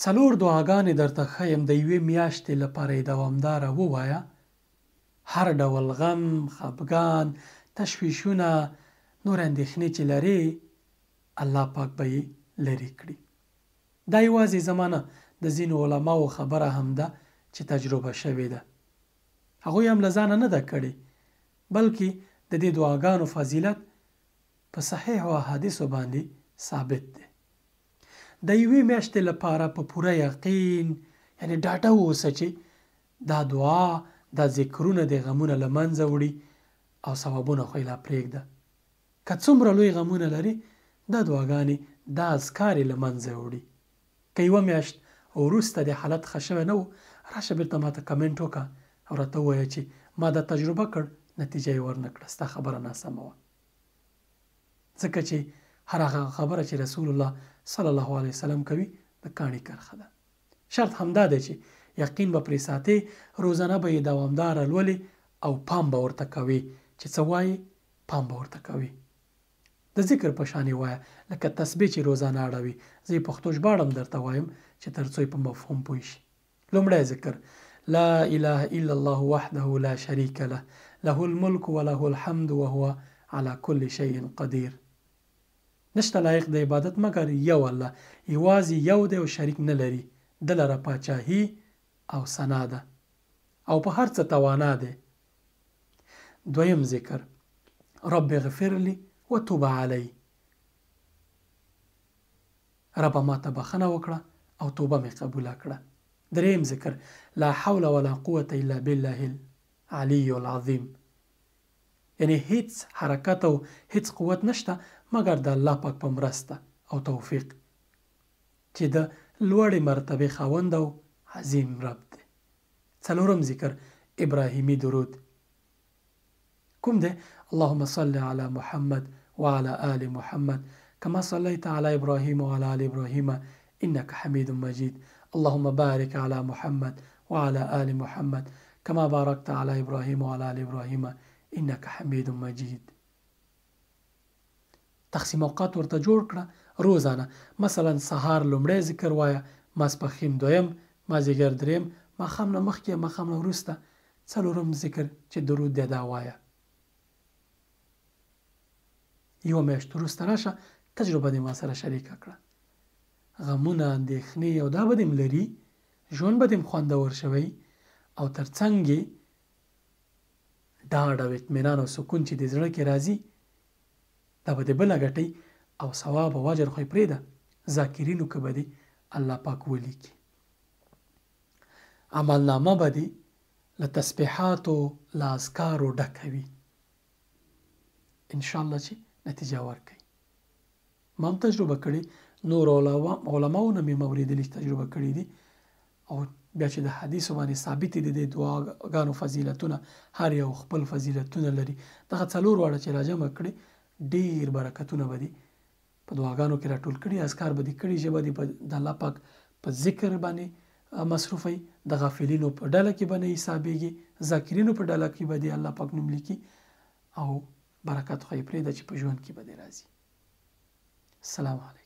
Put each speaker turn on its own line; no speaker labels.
څلور دعاګانې درته ښیم د یوې میاشتې لپاره یې دوامداره ووایه. هر ډول غم، خفګان، تشویشونه، نور اندېښنې چې لرې الله پاک به یې لرې کړي. دا یوازې زما نه د ځینو علماو خبره هم ده چې تجربه شوې ده. هغوی هم له ځانه نه ده کړې، بلکې د دې دعاګانو فضیلت په صحیحو احادیثو باندې ثابت دی. د یوې میاشتې لپاره په پوره یقین یعنې ډاډه واوسه چې دا دعا، دا ذکرونه د غمونه له منځه وړي او ثوابونه خو یې لا پرېږده. که څومره لوی غمونه لري دا دعاګانې، دا اذکار یې له منځه وړي. که یوه میاشت وروسته د حالت ښه شوی نه و، راشه بېرته ماته کمنټ وکړه او راته ووایه چې ما دا تجربه کړ، نتیجه یې ورنه کړه، ستا خبره ناسمه وه. ځکه چې هر هغه خبره چې رسول الله صلی الله علیه وسلم کوي د کاڼي کرښه ده. شرط همدا دی چې یقین به پرې ساتې، روزانه به یې دوامداره لولې او پام به ورته کوې چې څه وایې، پام به ورته کوې. د ذکر په شانې وایه، لکه تسبیح چې روزانه اړوي. زه یې پښتو ژباړم درته وایم چې تر څو په مفهوم پوه شي. لومړی ذکر: لا اله الا الله وحده لا شریک له له الملک وله الحمد وهو على كل شيء قدیر. نشته لایق د عبادت مګر یو الله، یوازې یو دی او شریک نه لري. د لره پاچاهي او ثنا ده او په هر څه توانا دی. دویم ذکر: رب اغفر لي وتوب علی. ربه ما ته بخښنه وکړه او توبه مې قبوله کړه. دریم ذکر: لا حول ولا قوة الا بالله العلی العظیم. یعنی هیڅ حرکت او هیڅ قوت نشته مګر د الله پاک په مرسته او توفیق چې د لوړې مرتبې خاوند او عظیم رب دی. څلورم ذکر: ابراهیمی درود. کوم دی؟ اللهم صل على محمد وعلى آل محمد كما صليت على إبراهيم وعلى آل إبراهيم إنك حميد مجيد. اللهم بارك على محمد وعلى آل محمد كما باركت على إبراهيم وعلى آل إبراهيم إنك حميد مجيد. تقسیم اوقات ورته جوړ کړه. روزانه مثلا سهار لومړی ذکر وایه، ماسپښین دویم، مازدیګر دریم، ماښام نه مخکې، ماښام نه وروسته څلورم ذکر چې درود دی دا وایه. یوه میاشت وروسته راشه، تجربه دې ما سره شریکه کړه. غمونه، اندېښنې او دا به دې لري، ژوند به دې خوندور شوی او تر څنګ یې ډاډ او اطمینان او سکون چې د زړه کې راځي دا به دې بله ګټئ او ثواب او اجر خو یې پرېږده، ذاکرینو که به دې الله پاک ولیکي. عملنامه به دې له تسبیحاتو له اذکارو ډکه وي، انشاءالله چې نتیجه ورکوي. ما هم تجربه کړې، نور علماو نه مې اورېدلي چې تجربه کړي دي، او بیا چې د حدیثو باندې ثابت دي د دعاګانو فضیلتونه، هر یو خپل فضیلتونه لري. دغه څلور واړه چې راجمع کړي ډېر برکتونه به دي په دعاګانو کې راټول کړي، اذکار به دي کړي، ژبه دې د الله پاک په ذکر باندې مصروفوي، د غافلینو په ډله کې به نه حسابېږي، ذاکرینو په ډله کې به دې الله پاک نوم لیکي او برکت خو یې پرېږده چې په ژوند کې به دې راځي. السلام علیکم.